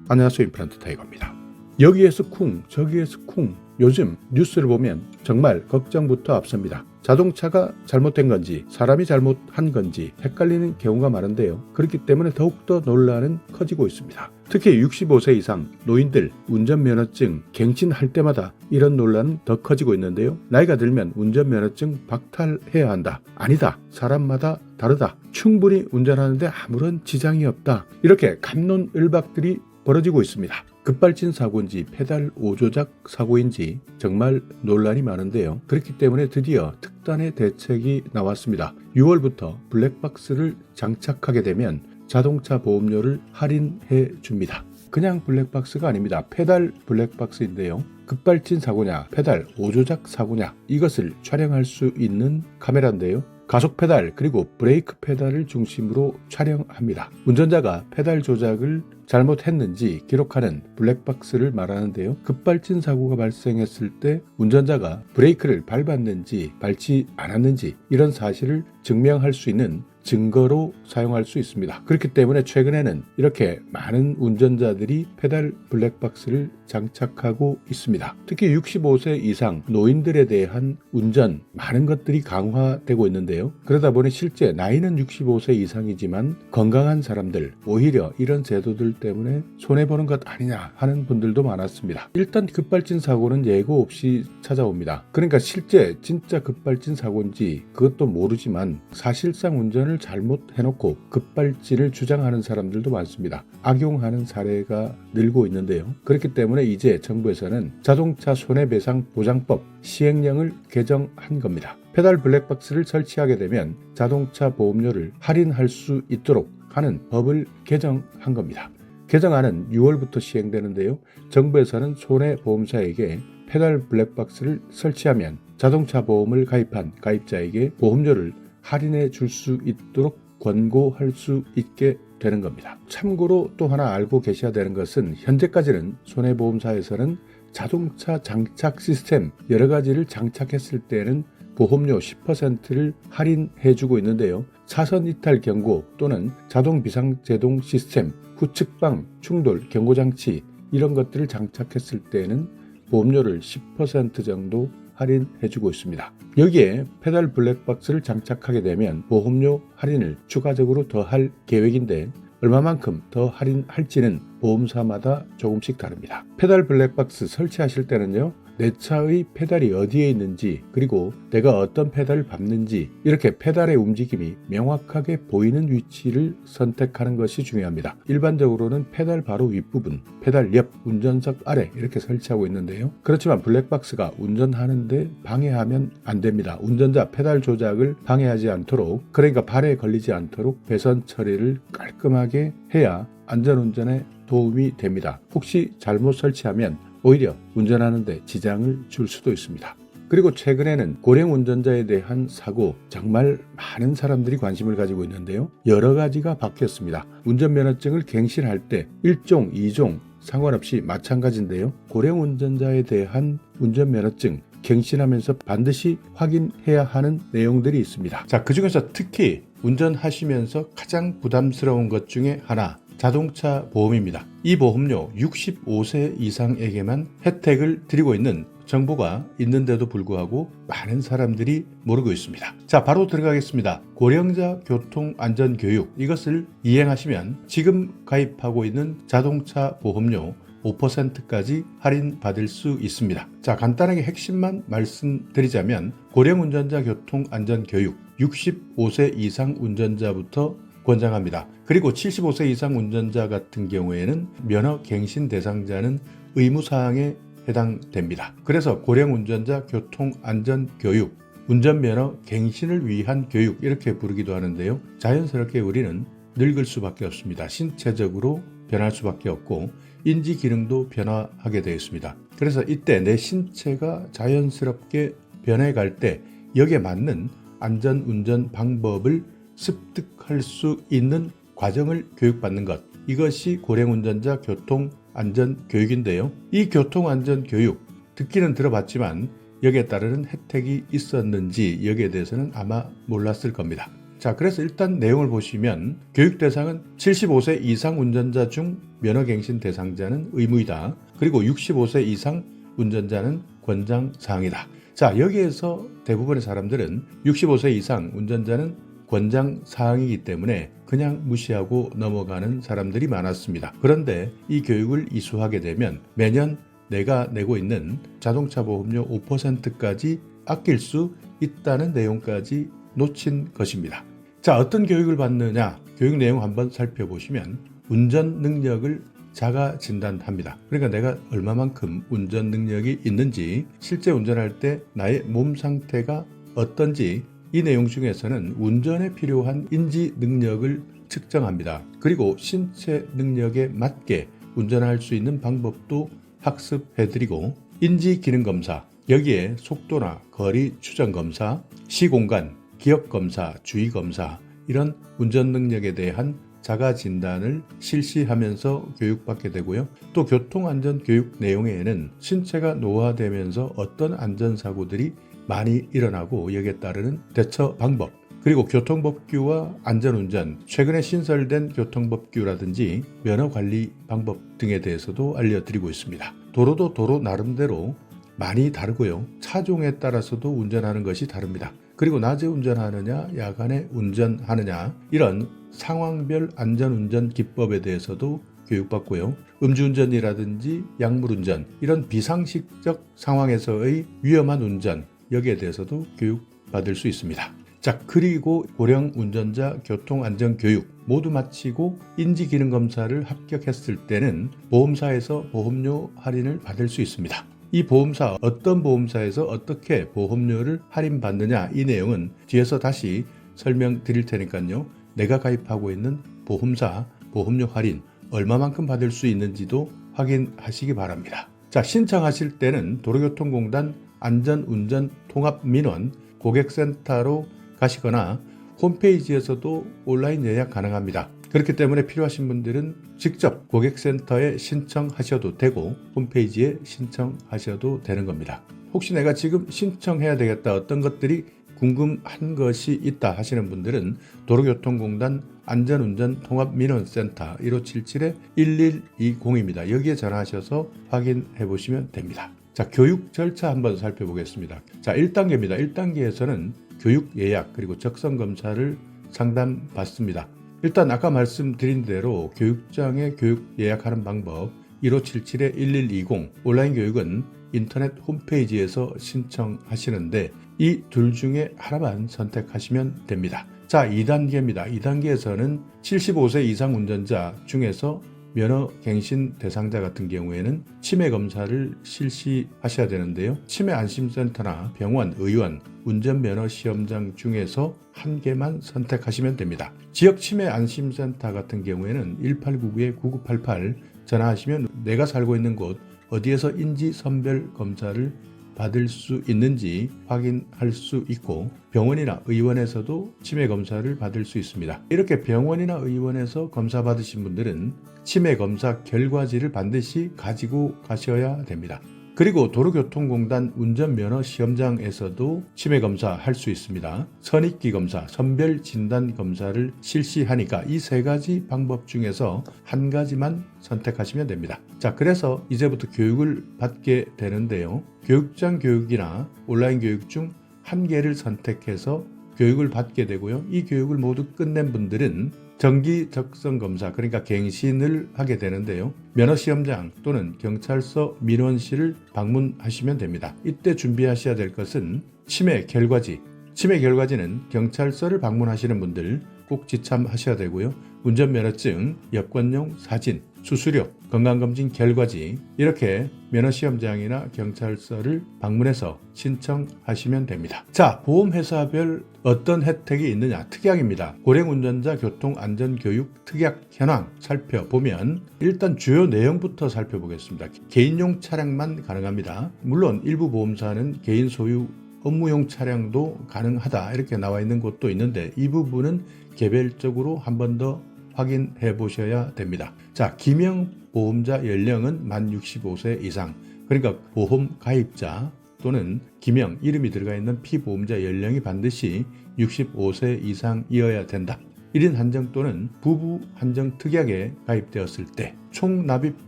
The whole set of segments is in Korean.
안녕하세요, 임플란트 타이거입니다. 여기에서 쿵 저기에서 쿵. 요즘 뉴스를 보면 정말 걱정부터 앞섭니다. 자동차가 잘못된 건지 사람이 잘못한 건지 헷갈리는 경우가 많은데요. 그렇기 때문에 더욱더 논란은 커지고 있습니다. 특히 65세 이상 노인들 운전면허증 갱신할 때마다 이런 논란은 더 커지고 있는데요. 나이가 들면 운전면허증 박탈해야 한다. 아니다. 사람마다 다르다. 충분히 운전하는데 아무런 지장이 없다. 이렇게 갑론을박들이 벌어지고 있습니다. 급발진 사고인지 페달 오조작 사고인지 정말 논란이 많은데요. 그렇기 때문에 드디어 특단의 대책이 나왔습니다. 6월부터 블랙박스를 장착하게 되면 자동차 보험료를 할인해 줍니다. 그냥 블랙박스가 아닙니다. 페달 블랙박스인데요. 급발진 사고냐 페달 오조작 사고냐 이것을 촬영할 수 있는 카메라인데요. 가속 페달 그리고 브레이크 페달을 중심으로 촬영합니다. 운전자가 페달 조작을 잘못했는지 기록하는 블랙박스를 말하는데요. 급발진 사고가 발생했을 때 운전자가 브레이크를 밟았는지 밟지 않았는지 이런 사실을 증명할 수 있는 증거로 사용할 수 있습니다. 그렇기 때문에 최근에는 이렇게 많은 운전자들이 페달 블랙박스를 장착하고 있습니다. 특히 65세 이상 노인들에 대한 운전 많은 것들이 강화되고 있는데요. 그러다 보니 실제 나이는 65세 이상이지만 건강한 사람들 오히려 이런 제도들 때문에 손해보는 것 아니냐 하는 분들도 많았습니다. 일단 급발진 사고는 예고 없이 찾아옵니다. 그러니까 실제 진짜 급발진 사고인지 그것도 모르지만 사실상 운전을 잘못해놓고 급발진을 주장하는 사람들도 많습니다. 악용하는 사례가 늘고 있는데요. 그렇기 때문에 이제 정부에서는 자동차 손해배상 보장법 시행령을 개정한 겁니다. 페달 블랙박스를 설치하게 되면 자동차 보험료를 할인할 수 있도록 하는 법을 개정한 겁니다. 개정안은 6월부터 시행되는데요. 정부에서는 손해보험사에게 페달 블랙박스를 설치하면 자동차 보험을 가입한 가입자에게 보험료를 할인해 줄 수 있도록 권고할 수 있게 되는 겁니다. 참고로 또 하나 알고 계셔야 되는 것은 현재까지는 손해보험사에서는 자동차 장착 시스템 여러 가지를 장착했을 때는 보험료 10%를 할인해 주고 있는데요. 차선 이탈 경고 또는 자동 비상제동 시스템, 후측방 충돌 경고장치 이런 것들을 장착했을 때는 보험료를 10% 정도 할인해주고 있습니다. 여기에 페달 블랙박스를 장착하게 되면 보험료 할인을 추가적으로 더 할 계획인데 얼마만큼 더 할인할지는 보험사마다 조금씩 다릅니다. 페달 블랙박스 설치하실 때는요. 내 차의 페달이 어디에 있는지 그리고 내가 어떤 페달을 밟는지 이렇게 페달의 움직임이 명확하게 보이는 위치를 선택하는 것이 중요합니다. 일반적으로는 페달 바로 윗부분, 페달 옆, 운전석 아래 이렇게 설치하고 있는데요. 그렇지만 블랙박스가 운전하는데 방해하면 안 됩니다. 운전자 페달 조작을 방해하지 않도록 그러니까 발에 걸리지 않도록 배선 처리를 깔끔하게 해야 안전운전에 도움이 됩니다. 혹시 잘못 설치하면 오히려 운전하는데 지장을 줄 수도 있습니다. 그리고 최근에는 고령 운전자에 대한 사고 정말 많은 사람들이 관심을 가지고 있는데요. 여러 가지가 바뀌었습니다. 운전면허증을 갱신할 때 1종, 2종 상관없이 마찬가지인데요. 고령 운전자에 대한 운전면허증 갱신하면서 반드시 확인해야 하는 내용들이 있습니다. 자, 그중에서 특히 운전하시면서 가장 부담스러운 것 중에 하나 자동차 보험입니다. 이 보험료 65세 이상에게만 혜택을 드리고 있는 정보가 있는데도 불구하고 많은 사람들이 모르고 있습니다. 자, 바로 들어가겠습니다. 고령자 교통안전교육 이것을 이행하시면 지금 가입하고 있는 자동차 보험료 5%까지 할인받을 수 있습니다. 자, 간단하게 핵심만 말씀드리자면 고령 운전자 교통안전교육 65세 이상 운전자부터 권장합니다. 그리고 75세 이상 운전자 같은 경우에는 면허 갱신 대상자는 의무사항에 해당됩니다. 그래서 고령 운전자 교통안전교육, 운전면허 갱신을 위한 교육 이렇게 부르기도 하는데요. 자연스럽게 우리는 늙을 수밖에 없습니다. 신체적으로 변할 수밖에 없고 인지 기능도 변화하게 되어 있습니다. 그래서 이때 내 신체가 자연스럽게 변해갈 때 여기에 맞는 안전운전 방법을 습득할 수 있는 과정을 교육받는 것 이것이 고령운전자 교통안전교육인데요. 이 교통안전교육 듣기는 들어봤지만 여기에 따르는 혜택이 있었는지 여기에 대해서는 아마 몰랐을 겁니다. 자, 그래서 일단 내용을 보시면 교육 대상은 75세 이상 운전자 중 면허갱신 대상자는 의무이다. 그리고 65세 이상 운전자는 권장사항이다. 자, 여기에서 대부분의 사람들은 65세 이상 운전자는 권장사항이기 때문에 그냥 무시하고 넘어가는 사람들이 많았습니다. 그런데 이 교육을 이수하게 되면 매년 내가 내고 있는 자동차 보험료 5%까지 아낄 수 있다는 내용까지 놓친 것입니다. 자, 어떤 교육을 받느냐? 교육 내용 한번 살펴보시면 운전 능력을 자가 진단합니다. 그러니까 내가 얼마만큼 운전 능력이 있는지, 실제 운전할 때 나의 몸 상태가 어떤지, 이 내용 중에서는 운전에 필요한 인지 능력을 측정합니다. 그리고 신체 능력에 맞게 운전할 수 있는 방법도 학습해드리고, 인지 기능 검사, 여기에 속도나 거리 추정 검사, 시공간, 기억 검사, 주의 검사, 이런 운전 능력에 대한 자가 진단을 실시하면서 교육받게 되고요. 또 교통안전 교육 내용에는 신체가 노화되면서 어떤 안전사고들이 많이 일어나고 여기에 따르는 대처 방법, 그리고 교통법규와 안전운전, 최근에 신설된 교통법규라든지 면허관리 방법 등에 대해서도 알려드리고 있습니다. 도로도 도로 나름대로 많이 다르고요. 차종에 따라서도 운전하는 것이 다릅니다. 그리고 낮에 운전하느냐, 야간에 운전하느냐, 이런 상황별 안전운전 기법에 대해서도 교육받고요. 음주운전이라든지 약물운전, 이런 비상식적 상황에서의 위험한 운전, 여기에 대해서도 교육받을 수 있습니다. 자, 그리고 고령 운전자 교통안전교육 모두 마치고 인지기능검사를 합격했을 때는 보험사에서 보험료 할인을 받을 수 있습니다. 이 보험사, 어떤 보험사에서 어떻게 보험료를 할인받느냐, 이 내용은 뒤에서 다시 설명드릴 테니까요. 내가 가입하고 있는 보험사 보험료 할인 얼마만큼 받을 수 있는지도 확인하시기 바랍니다. 자, 신청하실 때는 도로교통공단 안전운전 통합민원 고객센터로 가시거나 홈페이지에서도 온라인 예약 가능합니다. 그렇기 때문에 필요하신 분들은 직접 고객센터에 신청하셔도 되고 홈페이지에 신청하셔도 되는 겁니다. 혹시 내가 지금 신청해야 되겠다, 어떤 것들이 궁금한 것이 있다 하시는 분들은 도로교통공단 안전운전 통합민원센터 1577-1120입니다. 여기에 전화하셔서 확인해 보시면 됩니다. 자, 교육 절차 한번 살펴보겠습니다. 자, 1단계입니다. 1단계에서는 교육 예약 그리고 적성검사를 상담받습니다. 일단 아까 말씀드린 대로 교육장에 교육 예약하는 방법 1577-1120 온라인 교육은 인터넷 홈페이지에서 신청하시는데 이 둘 중에 하나만 선택하시면 됩니다. 자, 2단계입니다. 2단계에서는 75세 이상 운전자 중에서 면허갱신 대상자 같은 경우에는 치매 검사를 실시하셔야 되는데요. 치매 안심센터나 병원, 의원, 운전면허 시험장 중에서 한 개만 선택하시면 됩니다. 지역 치매 안심센터 같은 경우에는 1899-9988 전화하시면 내가 살고 있는 곳 어디에서 인지선별 검사를 받을 수 있는지 확인할 수 있고, 병원이나 의원에서도 치매 검사를 받을 수 있습니다. 이렇게 병원이나 의원에서 검사 받으신 분들은 치매 검사 결과지를 반드시 가지고 가셔야 됩니다. 그리고 도로교통공단 운전면허 시험장에서도 치매 검사 할 수 있습니다. 선입기 검사, 선별 진단 검사를 실시하니까 이 세 가지 방법 중에서 한 가지만 선택하시면 됩니다. 자, 그래서 이제부터 교육을 받게 되는데요. 교육장 교육이나 온라인 교육 중 한 개를 선택해서 교육을 받게 되고요. 이 교육을 모두 끝낸 분들은 정기 적성 검사, 그러니까 갱신을 하게 되는데요. 면허시험장 또는 경찰서 민원실을 방문하시면 됩니다. 이때 준비하셔야 될 것은 치매 결과지. 치매 결과지는 경찰서를 방문하시는 분들 꼭 지참하셔야 되고요. 운전면허증, 여권용 사진, 수수료, 건강검진 결과지, 이렇게 면허시험장이나 경찰서를 방문해서 신청하시면 됩니다. 자, 보험회사별 어떤 혜택이 있느냐, 특약입니다. 고령운전자 교통안전교육 특약 현황 살펴보면 일단 주요 내용부터 살펴보겠습니다. 개인용 차량만 가능합니다. 물론 일부 보험사는 개인 소유 업무용 차량도 가능하다 이렇게 나와 있는 곳도 있는데 이 부분은 개별적으로 한 번 더 확인해 보셔야 됩니다. 자, 기명 보험자 연령은 만 65세 이상, 그러니까 보험 가입자 또는 기명, 이름이 들어가 있는 피보험자 연령이 반드시 65세 이상이어야 된다. 1인 한정 또는 부부 한정 특약에 가입되었을 때 총 납입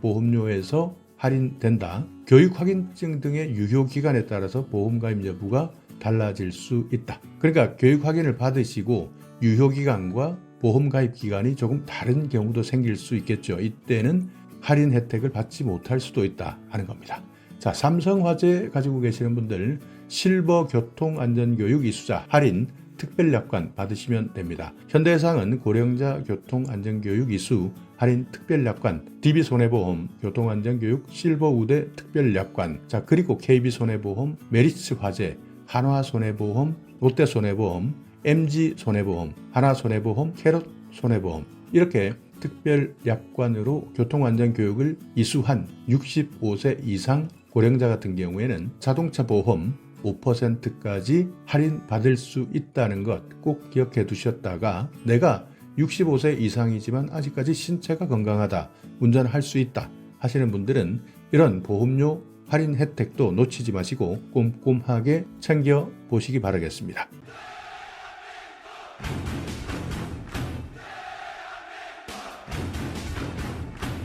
보험료에서 할인된다. 교육 확인증 등의 유효 기간에 따라서 보험 가입 여부가 달라질 수 있다. 그러니까 교육 확인을 받으시고 유효 기간과 보험 가입 기간이 조금 다른 경우도 생길 수 있겠죠. 이때는 할인 혜택을 받지 못할 수도 있다 하는 겁니다. 자, 삼성화재 가지고 계시는 분들 실버 교통안전교육 이수자 할인 특별약관 받으시면 됩니다. 현대해상은 고령자 교통안전교육 이수 할인 특별약관, DB손해보험 교통안전교육 실버 우대 특별약관, 자 그리고 KB손해보험, 메리츠화재, 한화손해보험, 롯데손해보험, MG손해보험, 하나손해보험, 캐롯손해보험 이렇게 특별약관으로 교통안전교육을 이수한 65세 이상 고령자 같은 경우에는 자동차 보험 5%까지 할인받을 수 있다는 것 꼭 기억해 두셨다가 내가 65세 이상이지만 아직까지 신체가 건강하다, 운전할 수 있다 하시는 분들은 이런 보험료 할인 혜택도 놓치지 마시고 꼼꼼하게 챙겨 보시기 바라겠습니다.